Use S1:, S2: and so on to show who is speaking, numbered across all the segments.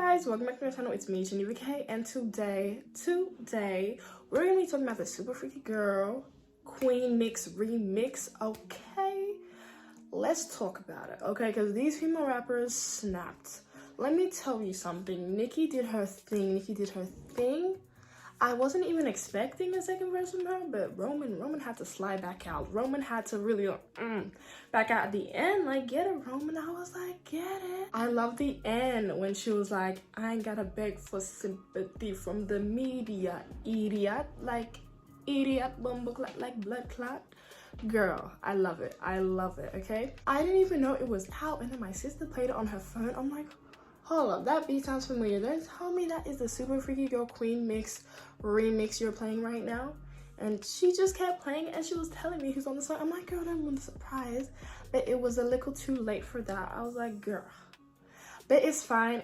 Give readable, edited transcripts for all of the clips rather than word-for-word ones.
S1: guys, welcome back to my channel. It's me, Nicki, and today we're gonna be talking about the Super Freaky Girl Queen Mix remix. Okay, let's talk about it. Okay, because these female rappers snapped. Let me tell you something. Nicki did her thing. I wasn't even expecting a second verse from her, but Roman had to slide back out. Roman had to really back out at the end, like, get it, Roman. I was like, get it. I love the end when she was like, I ain't gotta beg for sympathy from the media, idiot, bumble clot, like blood clot. Girl, I love it, okay? I didn't even know it was out, and then my sister played it on her phone. I'm like, hold up, that beat sounds familiar. Don't tell me that is the Super Freaky Girl Queen Mix remix you're playing right now. And she just kept playing and she was telling me who's on the song. I'm like, girl, I'm really surprised. But it was a little too late for that. I was like, girl. But it's fine,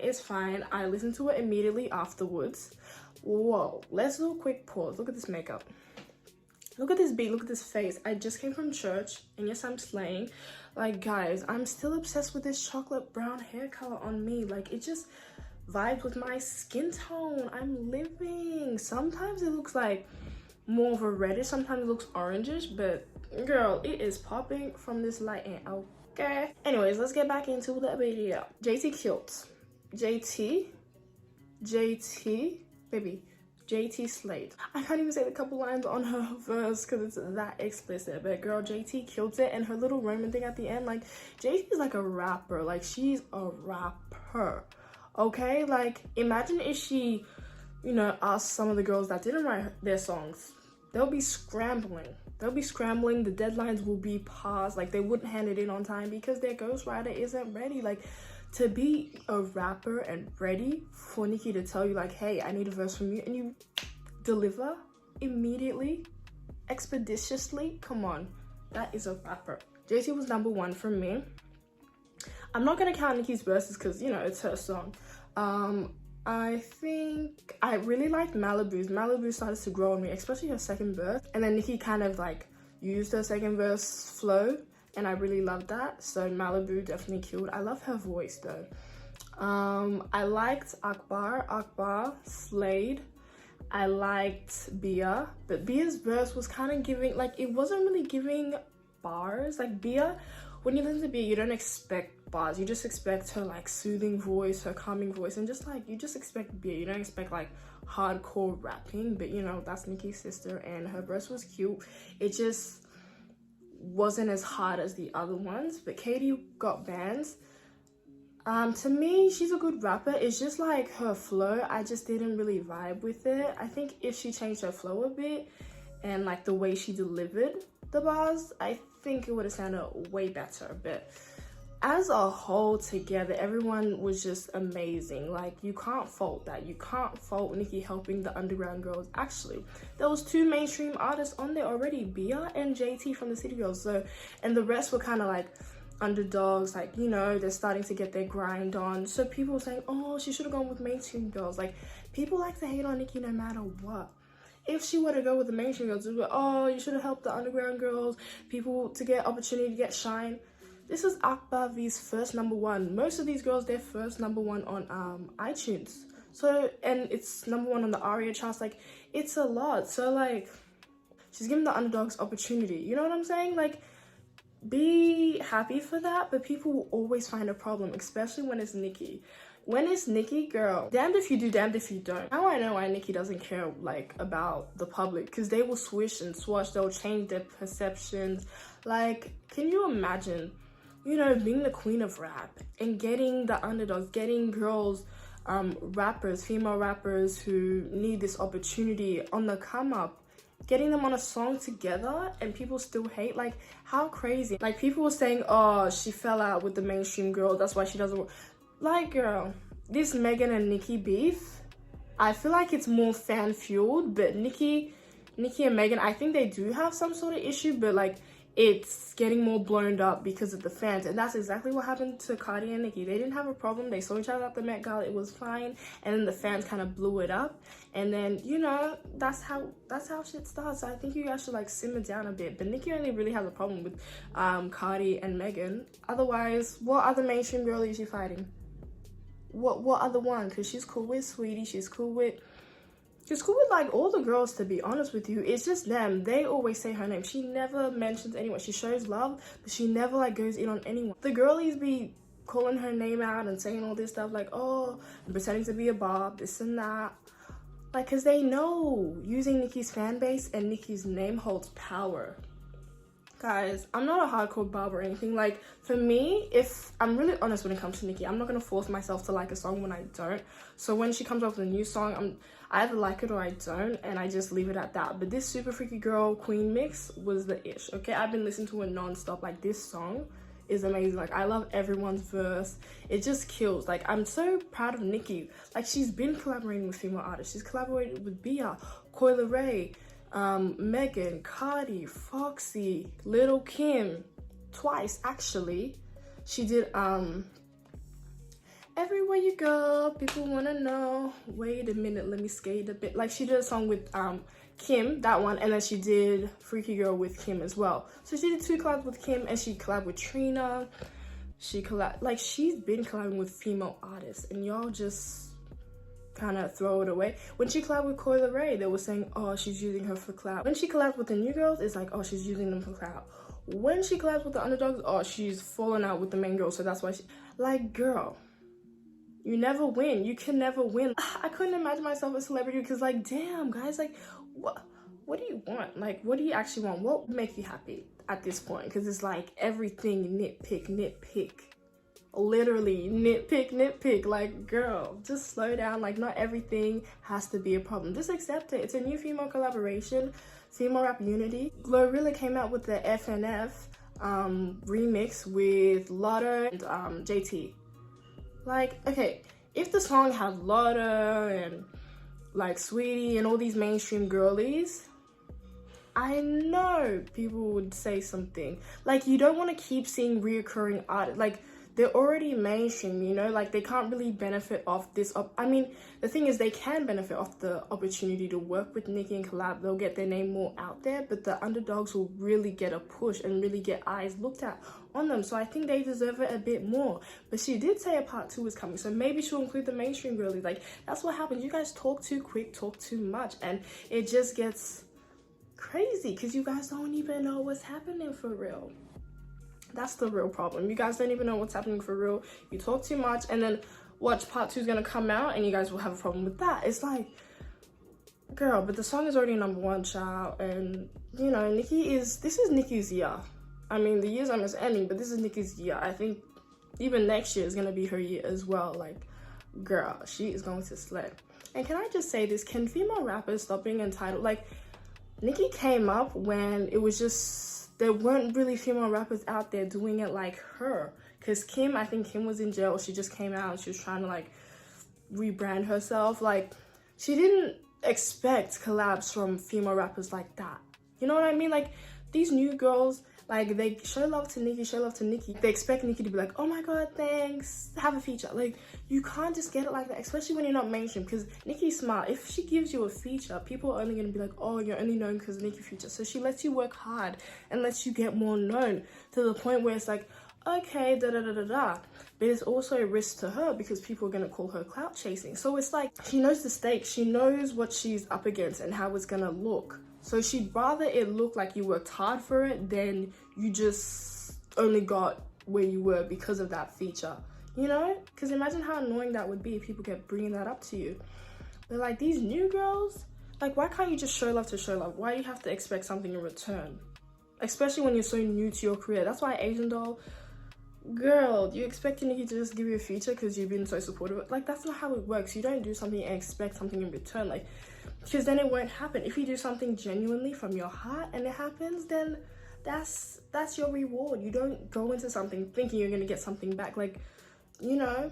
S1: I listened to it immediately afterwards. Whoa, let's do a quick pause. Look at this makeup. Look at this beat, look at this face. I just came from church, and yes, I'm slaying. Like, guys, I'm still obsessed with this chocolate brown hair color on me. Like, it just vibes with my skin tone. I'm living. Sometimes it looks like more of a reddish, sometimes it looks orangish, but girl, it is popping from this lighting, okay? Anyways, let's get back into the video. JT killed. JT, baby. JT slayed. I can't even say the couple lines on her verse because it's that explicit, but girl, JT killed it. And her little Roman thing at the end, like, JT is like a rapper. Like, she's a rapper, okay? Like, imagine if she, you know, asked some of the girls that didn't write their songs. They'll be scrambling. The deadlines will be passed. Like, they wouldn't hand it in on time because their ghostwriter isn't ready. Like, to be a rapper and ready for Nicki to tell you, like, hey, I need a verse from you, and you deliver immediately, expeditiously, come on, that is a rapper. JT was number one for me. I'm not gonna count Nicki's verses because, you know, it's her song. I think I really liked Malibu's. Malibu started to grow on me, especially her second verse, and then Nicki kind of like used her second verse flow, and I really loved that. So Malibu definitely killed. I love her voice though. I liked Akbar slayed. I liked Bia, but Bia's verse was kind of giving, like, it wasn't really giving bars. Like, Bia, when you listen to Bia, you don't expect bars. You just expect her like soothing voice, her calming voice, and just like, you just expect Bia. You don't expect like hardcore rapping, but you know, that's Nicki's sister, and her verse was cute. It just wasn't as hard as the other ones. But Katie got bands. To me, she's a good rapper. It's just like her flow, I just didn't really vibe with it. I think if she changed her flow a bit and like the way she delivered the bars, I think it would have sounded way better. But as a whole together, everyone was just amazing. Like, you can't fault that. You can't fault Nicki helping the underground girls. Actually, there was two mainstream artists on there already, Bia and JT from the City Girls. So, and the rest were kind of like underdogs, like, you know, they're starting to get their grind on. So people were saying, oh, she should have gone with mainstream girls. Like, people like to hate on Nicki no matter what. If she were to go with the mainstream girls, it would be, oh, you should have helped the underground girls, people to get opportunity to get shine. This is Akbar V's first number one. Most of these girls, their first number one on iTunes. So, and it's number one on the ARIA charts. Like, it's a lot. So, like, she's giving the underdogs opportunity. You know what I'm saying? Like, be happy for that, but people will always find a problem, especially when it's Nicki. When it's Nicki, girl, damned if you do, damned if you don't. Now I know why Nicki doesn't care, like, about the public, because they will swish and swash, they'll change their perceptions. Like, can you imagine, you know, being the queen of rap and getting the underdogs, getting girls, rappers, female rappers who need this opportunity on the come up, getting them on a song together, and people still hate? Like, how crazy. Like, people were saying, oh, she fell out with the mainstream girl, that's why she doesn't. Like, girl, this Megan and Nicki beef, I feel like it's more fan fueled. But Nicki and Megan, I think they do have some sort of issue, but like, it's getting more blown up because of the fans. And that's exactly what happened to Cardi and Nicki. They didn't have a problem. They saw each other at the Met Gala. It was fine. And then the fans kind of blew it up. And then, you know, that's how shit starts. So I think you guys should like simmer down a bit. But Nicki only really has a problem with Cardi and Megan. Otherwise, what other mainstream girl is she fighting? what other one? Because she's cool with Sweetie, she's cool with like all the girls, to be honest with you. It's just them. They always say her name. She never mentions anyone. She shows love, but she never like goes in on anyone. The girlies be calling her name out and saying all this stuff like, oh, and pretending to be a Bob, this and that. Like, because they know using Nicki's fan base and Nicki's name holds power. Guys, I'm not a hardcore Bob or anything. Like, for me, if I'm really honest when it comes to Nicki, I'm not going to force myself to like a song when I don't. So when she comes up with a new song, I either like it or I don't, and I just leave it at that. But this Super Freaky Girl Queen mix was the ish, okay? I've been listening to it non-stop. Like, this song is amazing. Like, I love everyone's verse. It just kills. Like, I'm so proud of Nicki. Like, she's been collaborating with female artists. She's collaborated with Bia, Coi Leray, Megan, Cardi, Foxy, Little Kim, twice actually. She did Everywhere You Go, People Wanna Know, Wait a Minute, Let Me Skate a Bit. Like, she did a song with Kim, that one, and then she did Freaky Girl with Kim as well. So she did 2 collabs with Kim, and she collabed with Trina. She's been collabing with female artists, and y'all just kind of throw it away. When she collabed with Coi Leray, they were saying, oh, she's using her for clout. When she collabed with the new girls, it's like, oh, she's using them for clout. When she collabs with the underdogs, oh, she's fallen out with the main girl, so that's why she... Like, girl, you never win. You can never win. I couldn't imagine myself a celebrity because, like, damn, guys, like, what do you want? Like, what do you actually want? What would make you happy at this point? Because it's like everything nitpick. Literally nitpick. Like, girl, just slow down. Like, not everything has to be a problem. Just accept it. It's a new female collaboration, female rap unity. Glorilla came out with the FNF remix with Lotto and JT. Like, okay, if the song had Lotto and like Sweetie and all these mainstream girlies, I know people would say something. Like, you don't want to keep seeing reoccurring art. Like, they're already mainstream, you know? Like, they can't really benefit off this. I mean, the thing is, they can benefit off the opportunity to work with Nicki and collab. They'll get their name more out there, but the underdogs will really get a push and really get eyes looked at on them. So I think they deserve it a bit more. But she did say a part 2 is coming, so maybe she'll include the mainstream girlies. Like, that's what happens. You guys talk too quick, talk too much, and it just gets crazy because you guys don't even know what's happening for real. That's the real problem. You guys don't even know what's happening for real. You talk too much, and then watch part 2 is gonna come out and you guys will have a problem with that. It's like, girl, but the song is already #1, child. And you know, this is Nicki's year. I mean, the year's almost ending, but this is Nicki's year. I think even next year is gonna be her year as well. Like, girl, she is going to slay. And can I just say this, can female rappers stop being entitled? Like, Nicki came up when it was just, there weren't really female rappers out there doing it like her. Because Kim, I think Kim was in jail. She just came out and she was trying to like rebrand herself. Like, she didn't expect collabs from female rappers like that. You know what I mean? Like, these new girls, like, they show love to Nicki, They expect Nicki to be like, oh my god, thanks, have a feature. Like, you can't just get it like that, especially when you're not mainstream, because Nicki's smart. If she gives you a feature, people are only going to be like, oh, you're only known because of Nicki feature. So she lets you work hard and lets you get more known to the point where it's like, okay, da-da-da-da-da. But it's also a risk to her because people are going to call her clout chasing. So it's like, she knows the stakes. She knows what she's up against and how it's going to look. So she'd rather it look like you worked hard for it than you just only got where you were because of that feature, you know? Because imagine how annoying that would be if people kept bringing that up to you. But like, these new girls, like, why can't you just show love to show love? Why do you have to expect something in return? Especially when you're so new to your career. That's why Asian Doll, girl, you expecting Nicki to just give you a feature because you've been so supportive? Like, that's not how it works. You don't do something and expect something in return. Like, because then it won't happen. If you do something genuinely from your heart and it happens, then that's your reward. You don't go into something thinking you're gonna get something back. Like, you know,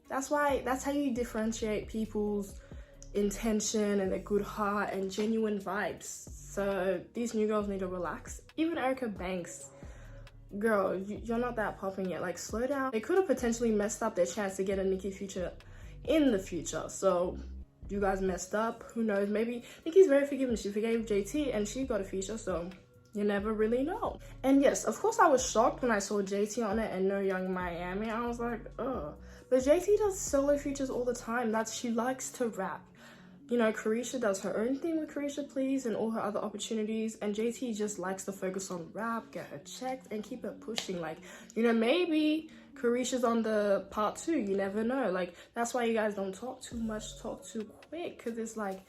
S1: that's how you differentiate people's intention and their good heart and genuine vibes. So these new girls need to relax. Even Erica Banks, girl, you're not that popping yet. Like, slow down. They could have potentially messed up their chance to get a Nicki feature in the future. So you guys messed up. Who knows? Maybe Nicki's very forgiving. She forgave JT and she got a feature, so you never really know. And yes, of course I was shocked when I saw JT on it and No Young Miami. I was like, ugh. But JT does solo features all the time. She likes to rap. You know, Carisha does her own thing with Carisha Please and all her other opportunities, and JT just likes to focus on rap, get her checked, and keep it pushing. Like, you know, maybe Carisha's on the part 2, you never know. Like, that's why you guys don't talk too much, talk too quick, because it's like,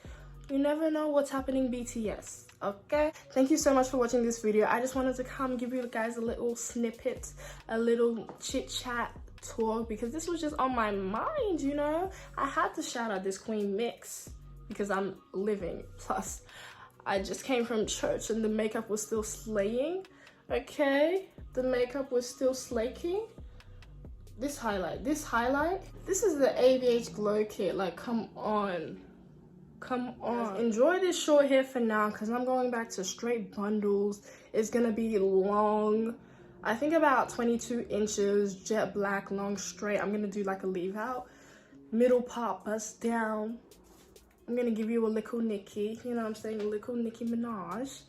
S1: you never know what's happening BTS, okay? Thank you so much for watching this video. I just wanted to come give you guys a little snippet, a little chit-chat talk, because this was just on my mind, you know? I had to shout out this Queen mix because I'm living. Plus, I just came from church and the makeup was still slaying, okay? The makeup was still slaking. This highlight, this is the ABH Glow Kit. Like, come on. Come on. Enjoy this short hair for now because I'm going back to straight bundles. It's gonna be long. I think about 22 inches, jet black, long straight. I'm gonna do like a leave out. Middle part bust down. I'm gonna give you a little Nicki, you know what I'm saying? A little Nicki Minaj.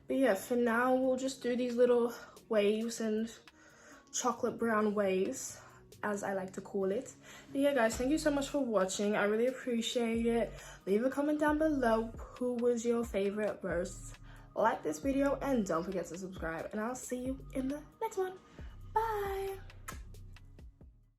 S1: But yeah, for now, we'll just do these little waves and chocolate brown waves, as I like to call it. But yeah, guys, thank you so much for watching. I really appreciate it. Leave a comment down below who was your favorite verse. Like this video and don't forget to subscribe. And I'll see you in the next one. Bye.